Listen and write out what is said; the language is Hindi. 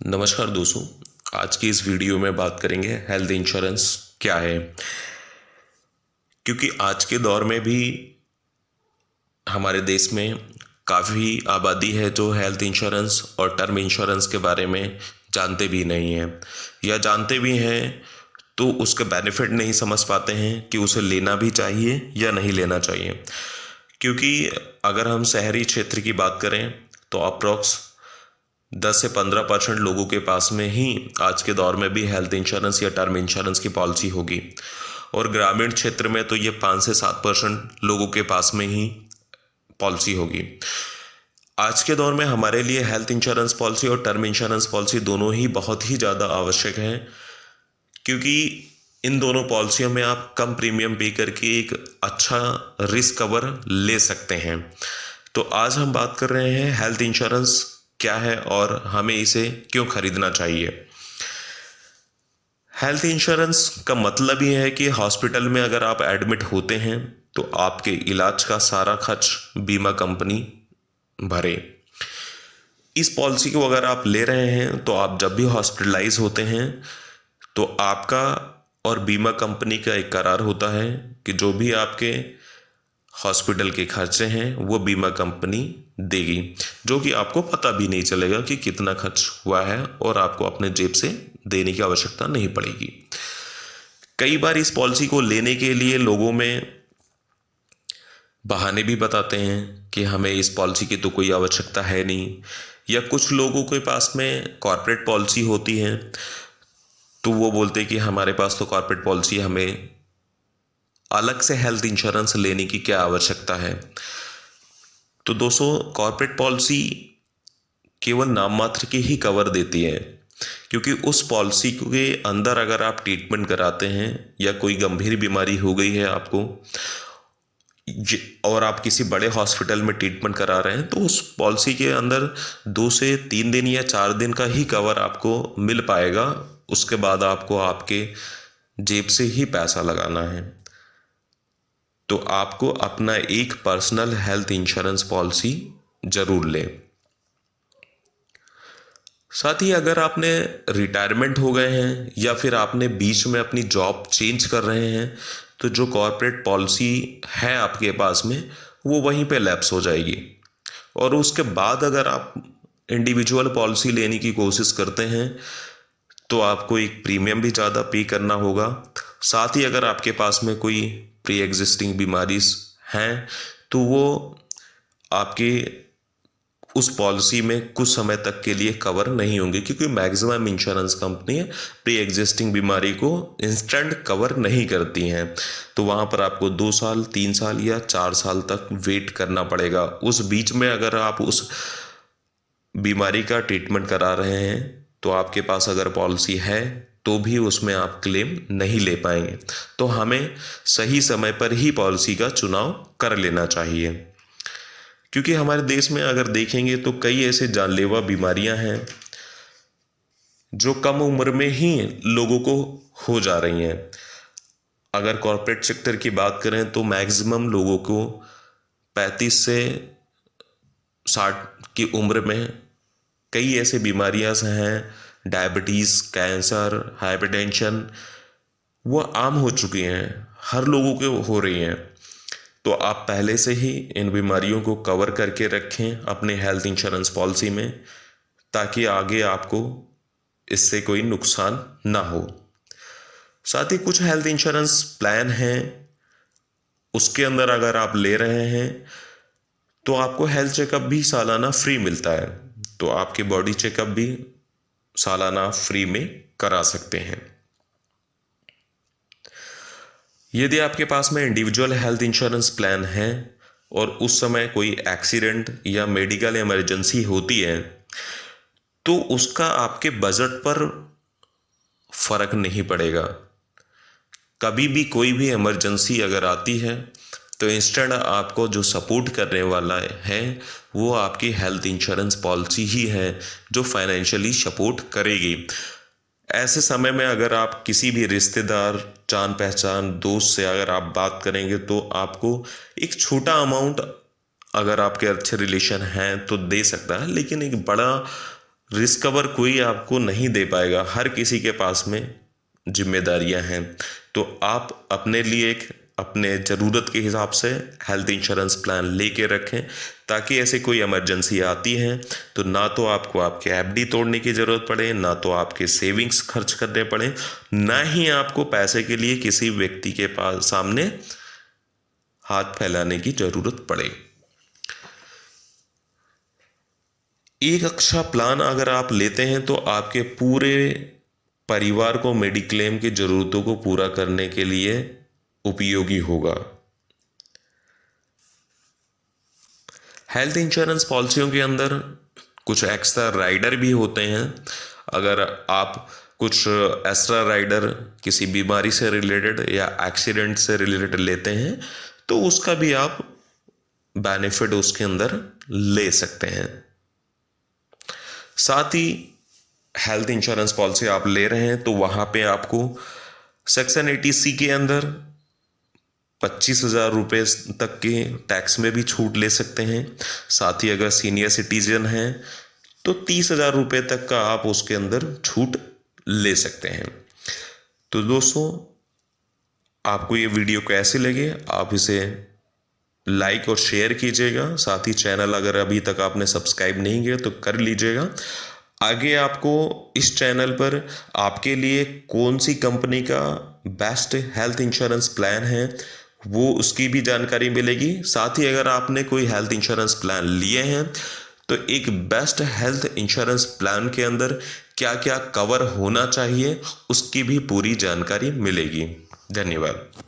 नमस्कार दोस्तों। आज की इस वीडियो में बात करेंगे हेल्थ इंश्योरेंस क्या है। क्योंकि आज के दौर में भी हमारे देश में काफ़ी आबादी है जो हेल्थ इंश्योरेंस और टर्म इंश्योरेंस के बारे में जानते भी नहीं हैं, या जानते भी हैं तो उसके बेनिफिट नहीं समझ पाते हैं कि उसे लेना भी चाहिए या नहीं लेना चाहिए। क्योंकि अगर हम शहरी क्षेत्र की बात करें तो अप्रॉक्स 10 से 15% लोगों के पास में ही आज के दौर में भी हेल्थ इंश्योरेंस या टर्म इंश्योरेंस की पॉलिसी होगी, और ग्रामीण क्षेत्र में तो ये 5 से 7% लोगों के पास में ही पॉलिसी होगी। आज के दौर में हमारे लिए हेल्थ इंश्योरेंस पॉलिसी और टर्म इंश्योरेंस पॉलिसी दोनों ही बहुत ही ज़्यादा आवश्यक हैं, क्योंकि इन दोनों पॉलिसियों में आप कम प्रीमियम पे करके एक अच्छा रिस्क कवर ले सकते हैं। तो आज हम बात कर रहे हैं हेल्थ इंश्योरेंस क्या है और हमें इसे क्यों खरीदना चाहिए। हेल्थ इंश्योरेंस का मतलब ये है कि हॉस्पिटल में अगर आप एडमिट होते हैं तो आपके इलाज का सारा खर्च बीमा कंपनी भरे। इस पॉलिसी को अगर आप ले रहे हैं तो आप जब भी हॉस्पिटलाइज होते हैं तो आपका और बीमा कंपनी का एक करार होता है कि जो भी आपके हॉस्पिटल के खर्चे हैं वो बीमा कंपनी देगी, जो कि आपको पता भी नहीं चलेगा कि कितना खर्च हुआ है और आपको अपने जेब से देने की आवश्यकता नहीं पड़ेगी। कई बार इस पॉलिसी को लेने के लिए लोगों में बहाने भी बताते हैं कि हमें इस पॉलिसी की तो कोई आवश्यकता है नहीं, या कुछ लोगों के पास में कॉर्पोरेट पॉलिसी होती है तो वो बोलते हैं कि हमारे पास तो कॉर्पोरेट पॉलिसी, हमें अलग से हेल्थ इंश्योरेंस लेने की क्या आवश्यकता है। तो दोस्तों, कॉर्पोरेट पॉलिसी केवल नाम मात्र के ही कवर देती है, क्योंकि उस पॉलिसी के अंदर अगर आप ट्रीटमेंट कराते हैं या कोई गंभीर बीमारी हो गई है आपको और आप किसी बड़े हॉस्पिटल में ट्रीटमेंट करा रहे हैं, तो उस पॉलिसी के अंदर 2 से 3 दिन या 4 दिन का ही कवर आपको मिल पाएगा। उसके बाद आपको आपके जेब से ही पैसा लगाना है। तो आपको अपना एक पर्सनल हेल्थ इंश्योरेंस पॉलिसी जरूर लें। साथ ही अगर आपने रिटायरमेंट हो गए हैं या फिर आपने बीच में अपनी जॉब चेंज कर रहे हैं तो जो कॉर्पोरेट पॉलिसी है आपके पास में वो वहीं पे लैप्स हो जाएगी, और उसके बाद अगर आप इंडिविजुअल पॉलिसी लेने की कोशिश करते हैं तो आपको एक प्रीमियम भी ज़्यादा पे करना होगा। साथ ही अगर आपके पास में कोई प्री एग्जिस्टिंग बीमारीज हैं तो वो आपके उस पॉलिसी में कुछ समय तक के लिए कवर नहीं होंगे, क्योंकि maximum insurance company pre existing बीमारी को इंस्टेंट कवर नहीं करती हैं। तो वहाँ पर आपको 2 साल 3 साल या 4 साल तक वेट करना पड़ेगा। उस बीच में अगर आप उस बीमारी का ट्रीटमेंट करा रहे हैं तो आपके पास अगर पॉलिसी है तो भी उसमें आप क्लेम नहीं ले पाएंगे। तो हमें सही समय पर ही पॉलिसी का चुनाव कर लेना चाहिए, क्योंकि हमारे देश में अगर देखेंगे तो कई ऐसे जानलेवा बीमारियां हैं जो कम उम्र में ही लोगों को हो जा रही हैं। अगर कॉरपोरेट सेक्टर की बात करें तो मैक्सिमम लोगों को 35 से 60 की उम्र में कई ऐसे बीमारियां हैं, डायबिटीज़, कैंसर, हाइपरटेंशन, वो आम हो चुकी हैं, हर लोगों को हो रही हैं। तो आप पहले से ही इन बीमारियों को कवर करके रखें अपने हेल्थ इंश्योरेंस पॉलिसी में, ताकि आगे आपको इससे कोई नुकसान ना हो। साथ ही कुछ हेल्थ इंश्योरेंस प्लान हैं, उसके अंदर अगर आप ले रहे हैं तो आपको हेल्थ चेकअप भी सालाना फ्री मिलता है, तो आपके बॉडी चेकअप भी सालाना फ्री में करा सकते हैं। यदि आपके पास में इंडिविजुअल हेल्थ इंश्योरेंस प्लान है और उस समय कोई एक्सीडेंट या मेडिकल इमरजेंसी होती है तो उसका आपके बजट पर फर्क नहीं पड़ेगा। कभी भी कोई भी इमरजेंसी अगर आती है तो इंस्टेंट आपको जो सपोर्ट करने वाला है वो आपकी हेल्थ इंश्योरेंस पॉलिसी ही है जो फाइनेंशियली सपोर्ट करेगी। ऐसे समय में अगर आप किसी भी रिश्तेदार, जान पहचान, दोस्त से अगर आप बात करेंगे तो आपको एक छोटा अमाउंट, अगर आपके अच्छे रिलेशन हैं तो दे सकता है, लेकिन एक बड़ा रिस्क कवर कोई आपको नहीं दे पाएगा, हर किसी के पास में जिम्मेदारियां हैं। तो आप अपने लिए एक अपने ज़रूरत के हिसाब से हेल्थ इंश्योरेंस प्लान लेके रखें, ताकि ऐसे कोई इमरजेंसी आती है तो ना तो आपको आपके एफडी तोड़ने की ज़रूरत पड़े, ना तो आपके सेविंग्स खर्च करने पड़े, ना ही आपको पैसे के लिए किसी व्यक्ति के पास सामने हाथ फैलाने की ज़रूरत पड़े। एक अच्छा प्लान अगर आप लेते हैं तो आपके पूरे परिवार को मेडिक्लेम की ज़रूरतों को पूरा करने के लिए उपयोगी होगा। हेल्थ इंश्योरेंस पॉलिसियों के अंदर कुछ एक्स्ट्रा राइडर भी होते हैं। अगर आप कुछ एक्स्ट्रा राइडर किसी बीमारी से रिलेटेड या एक्सीडेंट से रिलेटेड लेते हैं तो उसका भी आप बेनिफिट उसके अंदर ले सकते हैं। साथ ही हेल्थ इंश्योरेंस पॉलिसी आप ले रहे हैं तो वहाँ पे आपको सेक्शन 80C के अंदर 25,000 रुपये तक के टैक्स में भी छूट ले सकते हैं। साथ ही अगर सीनियर सिटीजन हैं तो 30,000 रुपये तक का आप उसके अंदर छूट ले सकते हैं। तो दोस्तों, आपको ये वीडियो कैसे लगे, आप इसे लाइक और शेयर कीजिएगा। साथ ही चैनल अगर अभी तक आपने सब्सक्राइब नहीं किया तो कर लीजिएगा। आगे आपको इस चैनल पर आपके लिए कौन सी कंपनी का बेस्ट हेल्थ इंश्योरेंस प्लान है वो उसकी भी जानकारी मिलेगी। साथ ही अगर आपने कोई हेल्थ इंश्योरेंस प्लान लिए हैं तो एक बेस्ट हेल्थ इंश्योरेंस प्लान के अंदर क्या क्या कवर होना चाहिए उसकी भी पूरी जानकारी मिलेगी। धन्यवाद।